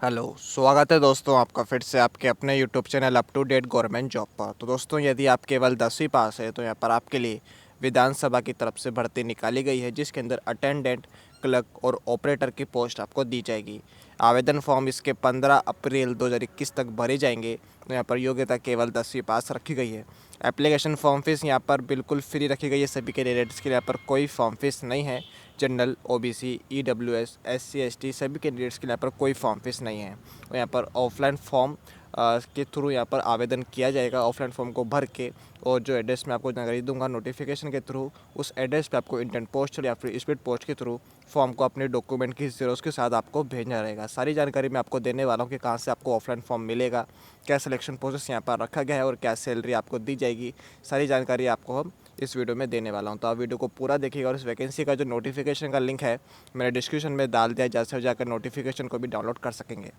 Hello, स्वागत है दोस्तों आपका फिर से आपके अपने YouTube channel up to date government job पर। तो दोस्तों, यदि आप केवल 10वीं पास है तो यहाँ पर आपके लिए विधानसभा की तरफ से भर्ती निकाली गई है, जिसके अंदर अटेंडेंट, क्लर्क और ऑपरेटर की पोस्ट आपको दी जाएगी। आवेदन फॉर्म इसके 15 अप्रैल 2021 तक भरे जाएंगे। तो यहाँ पर योग्यता केवल 10वीं पास रखी गई है। एप्लीकेशन फॉर्म फीस यहाँ पर बिल्कुल फ्री रखी गई है सभी कैंडिडेट्स के लिए। यहाँ पर कोई फॉर्म फीस नहीं है। General, OBC, EWS, SC, ST सभी कैंडिडेट्स के लिए यहाँ पर कोई फॉर्म फीस नहीं है। और यहाँ पर ऑफलाइन फॉर्म के थ्रू यहाँ पर आवेदन किया जाएगा। ऑफलाइन फॉर्म को भर के, और जो एड्रेस मैं आपको जानकारी दूंगा नोटिफिकेशन के थ्रू, उस एड्रेस पे आपको इंडियन पोस्ट या फिर स्पीड पोस्ट के थ्रू फॉर्म को अपने डॉक्यूमेंट की ज़ेरोस के साथ आपको भेजना रहेगा। सारी जानकारी मैं आपको देने वाला हूँ कि कहाँ से आपको ऑफलाइन फॉर्म मिलेगा, क्या सिलेक्शन प्रोसेस यहाँ पर रखा गया है और क्या सैलरी आपको दी जाएगी। सारी जानकारी आपको हम इस वीडियो में देने वाला हूँ, तो आप वीडियो को पूरा देखिएगा। और इस वैकेंसी का जो नोटिफिकेशन का लिंक है मैंने डिस्क्रिप्शन में डाल दिया, जैसे जाकर नोटिफिकेशन को भी डाउनलोड कर सकेंगे।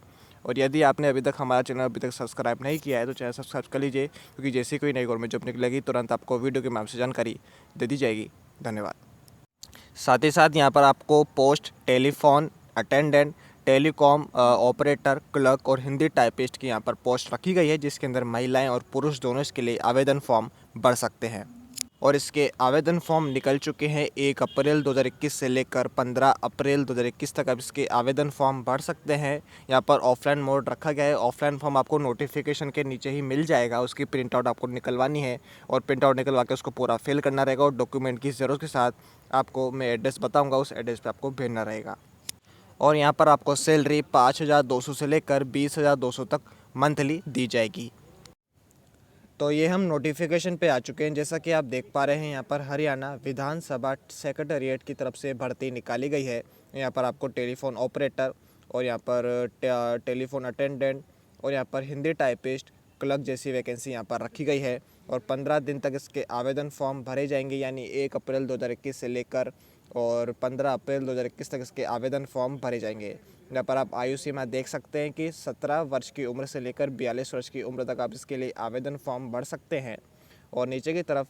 और यदि आपने अभी तक हमारा चैनल अभी तक सब्सक्राइब नहीं किया है तो चैनल सब्सक्राइब कर लीजिए, क्योंकि जैसे कोई नई गवर्नमेंट जॉब निकलेगी तुरंत आपको वीडियो के माध्यम से जानकारी दे दी जाएगी। धन्यवाद। साथ ही साथ यहाँ पर आपको post telephone attendant, telecom operator, clerk और हिंदी टाइपिस्ट की यहाँ पर पोस्ट रखी गई है, जिसके अंदर महिलाएं और पुरुष दोनों इसके लिए आवेदन फॉर्म भर सकते हैं। और इसके आवेदन फॉर्म निकल चुके हैं। 1 अप्रैल 2021 से लेकर 15 अप्रैल 2021 तक आप इसके आवेदन फॉर्म भर सकते हैं। यहाँ पर ऑफलाइन मोड रखा गया है। ऑफलाइन फॉर्म आपको नोटिफिकेशन के नीचे ही मिल जाएगा। उसकी प्रिंट आउट आपको निकलवानी है और प्रिंट आउट निकलवा के उसको पूरा फिल करना रहेगा, और डॉक्यूमेंट की ज़रूरत के साथ आपको मैं एड्रेस बताऊँगा, उस एड्रेस पर आपको भेजना रहेगा। और यहाँ पर आपको सैलरी 5,200 से लेकर 20,200 तक मंथली दी जाएगी। तो ये हम नोटिफिकेशन पे आ चुके हैं। जैसा कि आप देख पा रहे हैं, यहाँ पर हरियाणा विधानसभा सेक्रेटेरिएट की तरफ से भर्ती निकाली गई है। यहाँ पर आपको टेलीफोन ऑपरेटर और यहाँ पर टेलीफोन अटेंडेंट और यहाँ पर हिंदी टाइपिस्ट, क्लर्क जैसी वैकेंसी यहाँ पर रखी गई है। और 15 दिन तक इसके आवेदन फॉर्म भरे जाएंगे, यानी 1 अप्रैल 2021 से लेकर और 15 अप्रैल 2021 तक इसके आवेदन फॉर्म भरे जाएंगे। यहाँ पर आप आयु सीमा देख सकते हैं कि 17 वर्ष की उम्र से लेकर 42 वर्ष की उम्र तक आप इसके लिए आवेदन फॉर्म भर सकते हैं। और नीचे की तरफ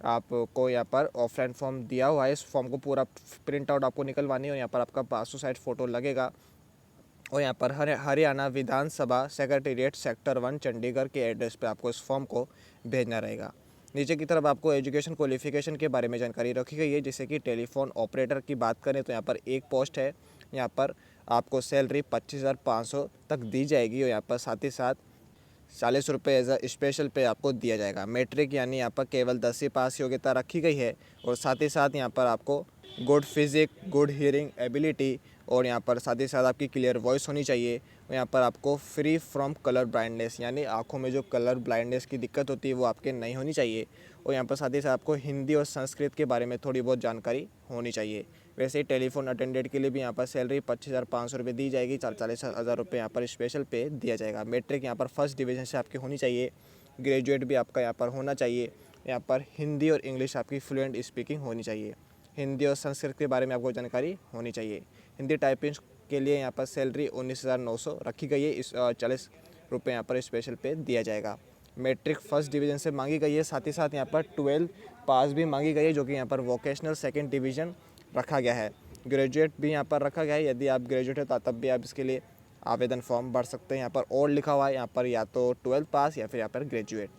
आपको यहाँ पर ऑफलाइन फॉर्म दिया हुआ है। इस फॉर्म को पूरा प्रिंट आउट आपको निकलवानी है और यहाँ पर आपका पासपोर्ट साइज फ़ोटो लगेगा। और यहाँ पर हरियाणा विधानसभा सेक्रेटेरिएट सेक्टर 1 चंडीगढ़ के एड्रेस पे आपको इस फॉर्म को भेजना रहेगा। नीचे की तरफ आपको एजुकेशन क्वालिफिकेशन के बारे में जानकारी रखी गई है। जैसे कि टेलीफोन ऑपरेटर की बात करें तो यहाँ पर एक पोस्ट है। यहाँ पर आपको सैलरी 25,500 तक दी जाएगी और यहाँ पर साथ ही साथ 40 रुपये एज अ स्पेशल पे आपको दिया जाएगा। मैट्रिक यानी यहाँ पर केवल 10वीं पास योग्यता रखी गई है। और साथ ही साथ यहाँ पर आपको good physique, good hearing ability और यहाँ पर साथ ही साथ आपकी क्लियर वॉइस होनी चाहिए। और यहाँ पर आपको फ्री फ्रॉम कलर ब्लाइंडनेस, यानी आँखों में जो कलर ब्लाइंडनेस की दिक्कत होती है वो आपके नहीं होनी चाहिए। और यहाँ पर साथ ही साथ आपको हिंदी और संस्कृत के बारे में थोड़ी बहुत जानकारी होनी चाहिए। वैसे ही टेलीफोन अटेंडेंट के लिए भी यहाँ पर सैलरी 25,500 रुपये दी जाएगी। 40,000 रुपये यहाँ पर स्पेशल पे दिया जाएगा। मैट्रिक यहाँ पर फर्स्ट डिवीज़न से आपकी होनी चाहिए। ग्रेजुएट भी आपका यहाँ पर होना चाहिए। यहाँ पर हिंदी और इंग्लिश आपकी फ्लुएंट स्पीकिंग होनी चाहिए। हिंदी और संस्कृत के बारे में आपको जानकारी होनी चाहिए। हिंदी टाइपिंग के लिए यहाँ पर सैलरी 19,900 रखी गई है। इस 40 रुपये यहाँ पर स्पेशल पे दिया जाएगा। मैट्रिक फर्स्ट डिवीज़न से मांगी गई है। साथ ही साथ यहाँ पर 12 पास भी मांगी गई है, जो कि यहाँ पर वोकेशनल सेकेंड डिवीज़न रखा गया है। ग्रेजुएट भी यहाँ पर रखा गया है। यदि आप ग्रेजुएट है तो तब भी आप इसके लिए आवेदन फॉर्म भर सकते हैं। यहाँ पर और लिखा हुआ है, यहाँ पर या तो 12 पास या फिर यहाँ पर ग्रेजुएट।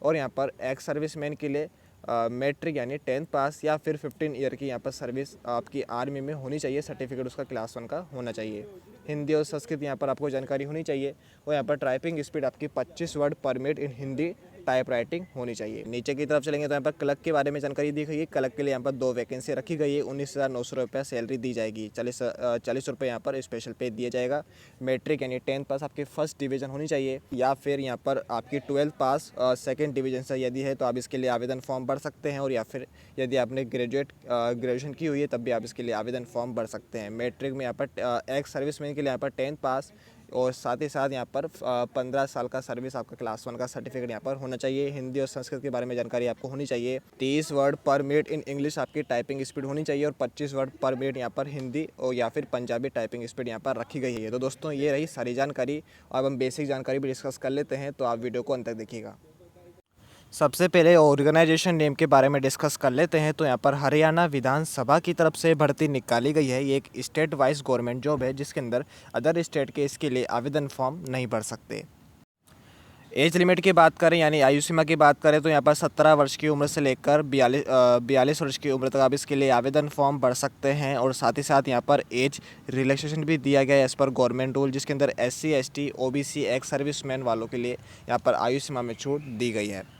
और यहाँ पर एक्स सर्विसमैन के लिए मैट्रिक यानी 10th पास या फिर 15 ईयर की यहाँ पर सर्विस आपकी आर्मी में होनी चाहिए। सर्टिफिकेट उसका क्लास 1 का होना चाहिए। हिंदी और संस्कृत यहाँ पर आपको जानकारी होनी चाहिए। और यहाँ पर टाइपिंग स्पीड आपकी 25 वर्ड पर minute in Hindi type writing होनी चाहिए। नीचे की तरफ चलेंगे तो यहाँ पर क्लर्क के बारे में जानकारी दी गई है। क्लर्क के लिए यहाँ पर 2 वैकेंसी रखी गई है। 19,900 रुपये सैलरी दी जाएगी। 40 रुपये यहाँ पर स्पेशल पे दिया जाएगा। मैट्रिक यानी 10th पास आपकी फर्स्ट डिवीज़न होनी चाहिए, या फिर यहाँ पर आपकी 12th पास सेकेंड डिवीज़न से यदि है तो आप इसके लिए आवेदन फॉर्म भर सकते हैं। और या फिर यदि आपने ग्रेजुएशन की हुई है तब भी आप इसके लिए आवेदन फॉर्म भर सकते हैं। मैट्रिक में यहाँ पर एक्स सर्विसमैन के लिए यहाँ पर 10th पास और साथ ही साथ यहाँ पर 15 साल का सर्विस आपका क्लास 1 का सर्टिफिकेट यहाँ पर होना चाहिए। हिंदी और संस्कृत के बारे में जानकारी आपको होनी चाहिए। 30 वर्ड पर मिनट इन इंग्लिश आपकी टाइपिंग स्पीड होनी चाहिए और 25 वर्ड पर मिनट यहाँ पर हिंदी और या फिर पंजाबी टाइपिंग स्पीड यहाँ पर रखी गई है। तो दोस्तों, ये रही सारी जानकारी। अब हम बेसिक जानकारी भी डिस्कस कर लेते हैं, तो आप वीडियो को अंत तक देखिएगा। सबसे पहले ऑर्गेनाइजेशन नेम के बारे में डिस्कस कर लेते हैं। तो यहाँ पर हरियाणा विधानसभा की तरफ से भर्ती निकाली गई है। ये एक स्टेट वाइज गवर्नमेंट जॉब है जिसके अंदर अदर स्टेट के इसके लिए आवेदन फॉर्म नहीं भर सकते। एज लिमिट की बात करें यानी आयु सीमा की बात करें तो यहाँ पर 17 वर्ष की उम्र से लेकर 42 वर्ष की उम्र तक आप इसके लिए आवेदन फॉर्म भर सकते हैं। और साथ ही साथ यहाँ पर एज रिलैक्सेशन भी दिया गया है एज़ पर गवर्नमेंट रूल, जिसके अंदर SC ST OBC ex serviceman वालों के लिए यहाँ पर आयु सीमा में छूट दी गई है।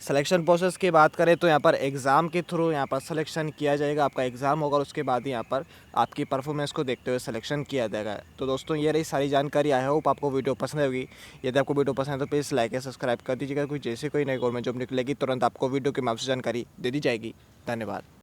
सिलेक्शन प्रोसेस की बात करें तो यहाँ पर एग्ज़ाम के थ्रू यहाँ पर सिलेक्शन किया जाएगा। आपका एग्ज़ाम होगा, उसके बाद यहाँ पर आपकी परफॉर्मेंस को देखते हुए सिलेक्शन किया जाएगा। तो दोस्तों ये रही सारी जानकारी। आई होप आपको वीडियो पसंद होगी। यदि आपको वीडियो पसंद है तो प्लीज़ लाइक या सब्सक्राइब कर दीजिएगा। कोई जैसे कोई नई गवर्नमेंट जॉब निकलेगी तुरंत आपको वीडियो के माध्यम से जानकारी दे दी जाएगी। धन्यवाद।